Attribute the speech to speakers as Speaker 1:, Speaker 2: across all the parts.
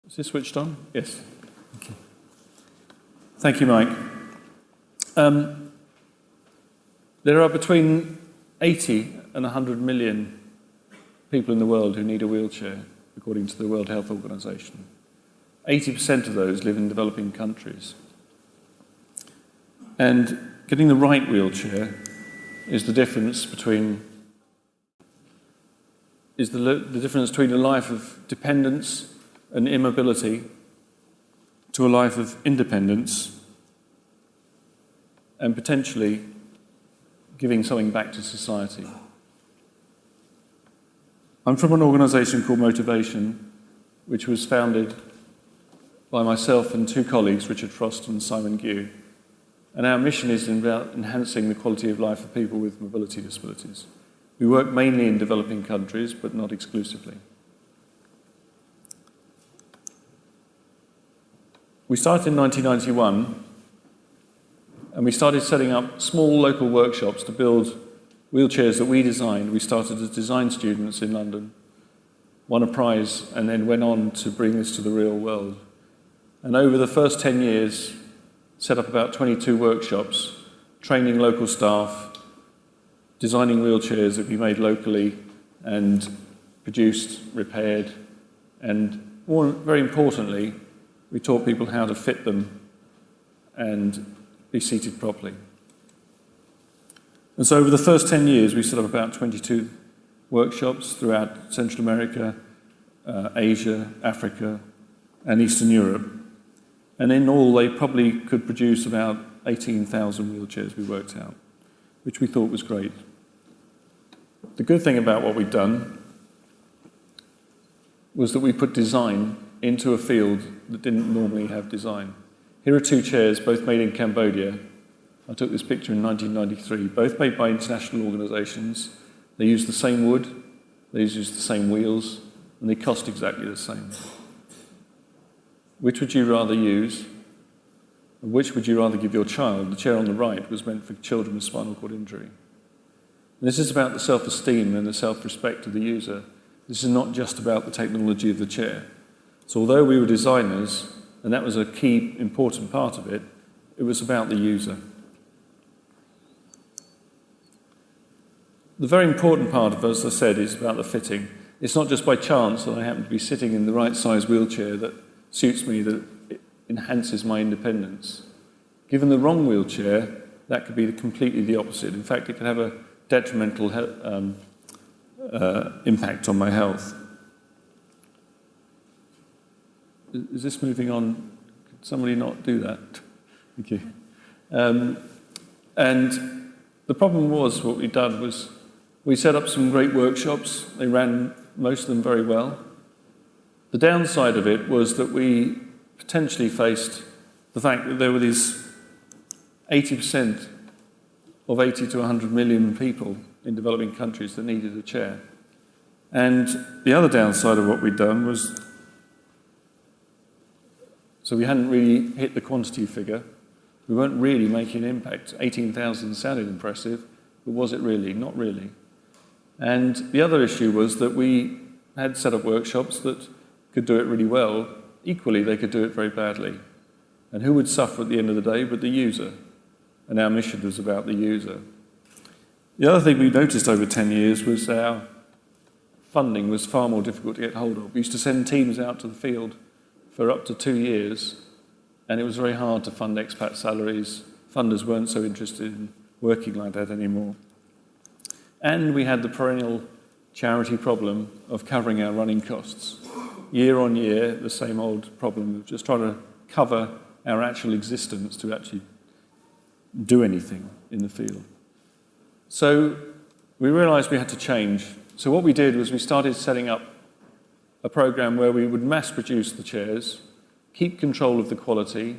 Speaker 1: Is this switched on? Yes. Okay. Thank you, Mike. There are between 80 and 100 million people in the world who need a wheelchair, according to the World Health Organization. 80% of those live in developing countries. And getting the right wheelchair is the difference between the difference between a life of dependence and immobility to a life of independence and potentially giving something back to society. I'm from an organisation called Motivation, which was founded by myself and two colleagues, Richard Frost and Simon Gue. And our mission is about enhancing the quality of life of people with mobility disabilities. We work mainly in developing countries, but not exclusively. We started in 1991, and we started setting up small local workshops to build wheelchairs that we designed. We started as design students in London, won a prize, and then went on to bring this to the real world. And over the first 10 years, set up about 22 workshops, training local staff, designing wheelchairs that we made locally and produced, repaired, and very importantly, we taught people how to fit them and be seated properly. And so over the first 10 years, we set up about 22 workshops throughout Central America, Asia, Africa, and Eastern Europe. And in all, they probably could produce about 18,000 wheelchairs, we worked out, which we thought was great. The good thing about what we'd done was that we put design into a field that didn't normally have design. Here are two chairs, both made in Cambodia. I took this picture in 1993, both made by international organisations. They use the same wood, they use the same wheels, and they cost exactly the same. Which would you rather use? And which would you rather give your child? The chair on the right was meant for children with spinal cord injury. And this is about the self-esteem and the self-respect of the user. This is not just about the technology of the chair. So although we were designers, and that was a key important part of it, it was about the user. The very important part of it, as I said, is about the fitting. It's not just by chance that I happen to be sitting in the right size wheelchair that suits me, that it enhances my independence. Given the wrong wheelchair, that could be completely the opposite. In fact, it could have a detrimental impact on my health. Is this moving on? Could somebody not do that? Thank you. And the problem was, what we'd done was, we set up some great workshops. They ran most of them very well. The downside of it was that we potentially faced the fact that there were these 80% of 80 to 100 million people in developing countries that needed a chair. And the other downside of what we'd done was, so we hadn't really hit the quantity figure. We weren't really making an impact. 18,000 sounded impressive, but was it really? Not really. And the other issue was that we had set up workshops that could do it really well. Equally, they could do it very badly. And who would suffer at the end of the day but the user? And our mission was about the user. The other thing we noticed over 10 years was our funding was far more difficult to get hold of. We used to send teams out to the field for up to 2 years, and it was very hard to fund expat salaries. Funders weren't so interested in working like that anymore. And we had the perennial charity problem of covering our running costs. Year on year, the same old problem of just trying to cover our actual existence to actually do anything in the field. So we realised we had to change. So what we did was we started setting up a program where we would mass produce the chairs, keep control of the quality,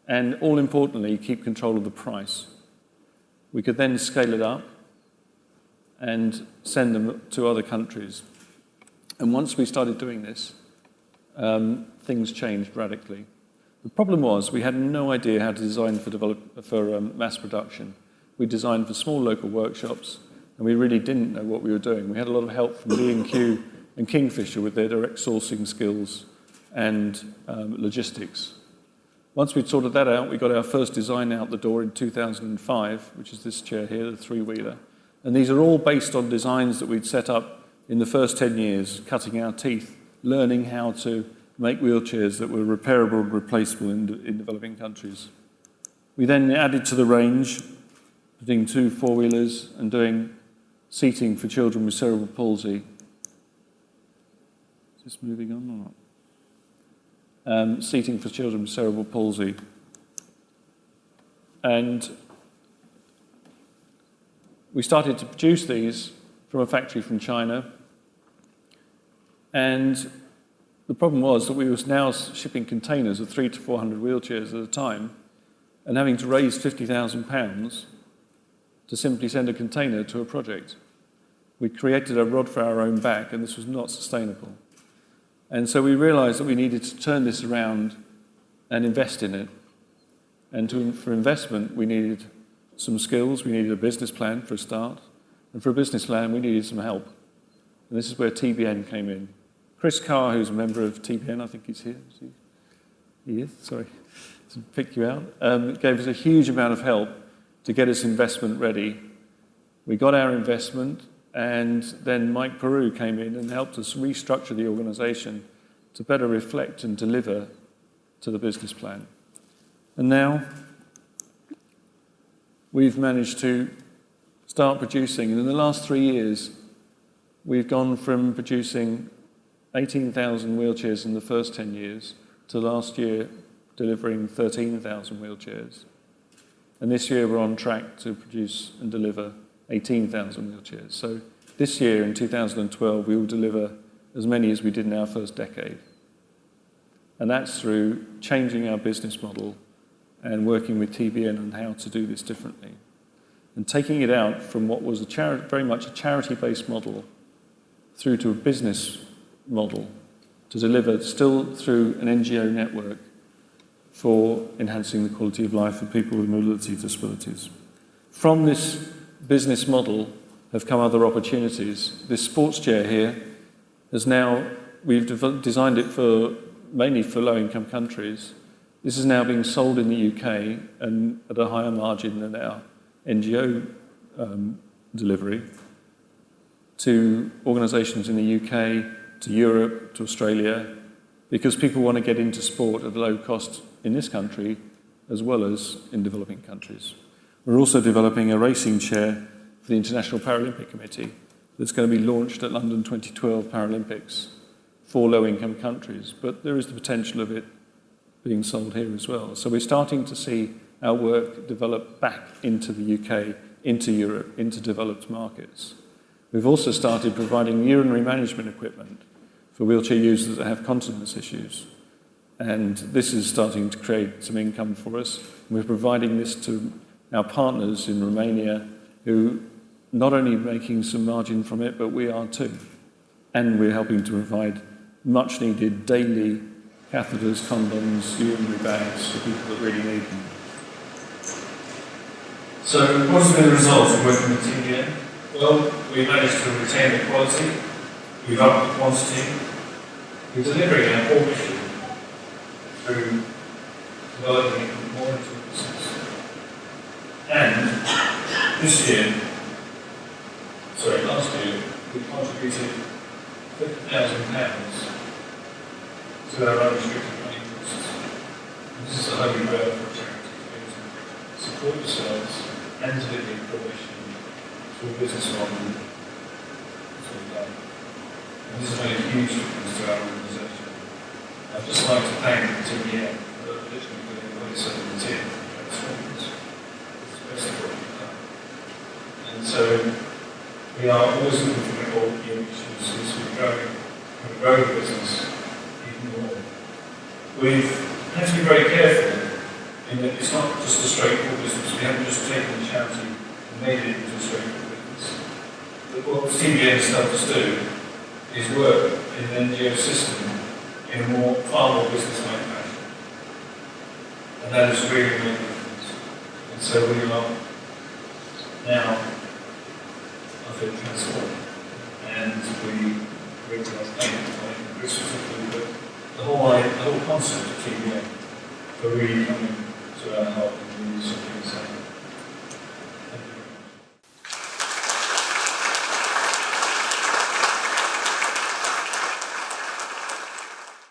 Speaker 1: and all importantly, keep control of the price. We could then scale it up and send them to other countries. And once we started doing this, things changed radically. The problem was we had no idea how to design for mass production. We designed for small local workshops, and we really didn't know what we were doing. We had a lot of help from B&Q and Kingfisher with their direct sourcing skills and logistics. Once we'd sorted that out, we got our first design out the door in 2005, which is this chair here, the three-wheeler. And these are all based on designs that we'd set up in the first 10 years, cutting our teeth, learning how to make wheelchairs that were repairable and replaceable in developing countries. We then added to the range, putting 2 four-wheelers and doing seating for children with cerebral palsy. Is this moving on or not? Seating for children with cerebral palsy. And we started to produce these from a factory from China. And the problem was that we were now shipping containers of 300 to 400 wheelchairs at a time and having to raise £50,000 to simply send a container to a project. We created a rod for our own back, and this was not sustainable. And so we realized that we needed to turn this around and invest in it. And for investment, we needed some skills, we needed a business plan for a start, and for a business plan, we needed some help. And this is where TBN came in. Chris Carr, who's a member of TBN, I think he's here. Is he? He is, sorry, to pick you out, gave us a huge amount of help to get us investment ready. We got our investment, and then Mike Peru came in and helped us restructure the organisation to better reflect and deliver to the business plan. And now we've managed to start producing, and in the last 3 years, we've gone from producing 18,000 wheelchairs in the first 10 years to last year delivering 13,000 wheelchairs. And this year we're on track to produce and deliver 18,000 wheelchairs. So this year, in 2012, we will deliver as many as we did in our first decade. And that's through changing our business model and working with TBN on how to do this differently. And taking it out from what was very much a charity-based model through to a business model to deliver still through an NGO network for enhancing the quality of life for people with mobility disabilities. From this business model have come other opportunities. This sports chair here is now, we've designed it mainly for low-income countries. This is now being sold in the UK and at a higher margin than our NGO delivery to organisations in the UK, to Europe, to Australia, because people want to get into sport at a low cost in this country as well as in developing countries. We're also developing a racing chair for the International Paralympic Committee that's going to be launched at London 2012 Paralympics for low-income countries, but there is the potential of it being sold here as well. So we're starting to see our work develop back into the UK, into Europe, into developed markets. We've also started providing urinary management equipment for wheelchair users that have continence issues. And this is starting to create some income for us. We're providing this to our partners in Romania, who not only making some margin from it, but we are too. And we're helping to provide much needed daily catheters, condoms, urinary bags for people that really need them. So what's been the result of working with TBN? Well, we managed to retain the quality, we've upped the quantity, we're delivering our core mission through developing it more into a business. And last year, we contributed £50,000 to our unrestricted money costs. This is a holy grail for a charity to be able to support yourselves and deliver your core mission through a business model. That's what we've done. And this has made a huge difference to our organisation. I'd just like to thank TBN for literally putting away so many team Transformational. It's the best of what we've done. And so we are always looking for more new opportunities. We're growing the business even more. We've had to be very careful in that it's not just a straightforward business. We haven't just taken the charity and made it into a straightforward business. But what TBN has helped us do is work in an NGO system in a far more business-like fashion. And that has really made a difference. And so we are now, I feel, transformed. And we recognise Chris particularly, but
Speaker 2: the whole concept of TBA for really coming to our help and really something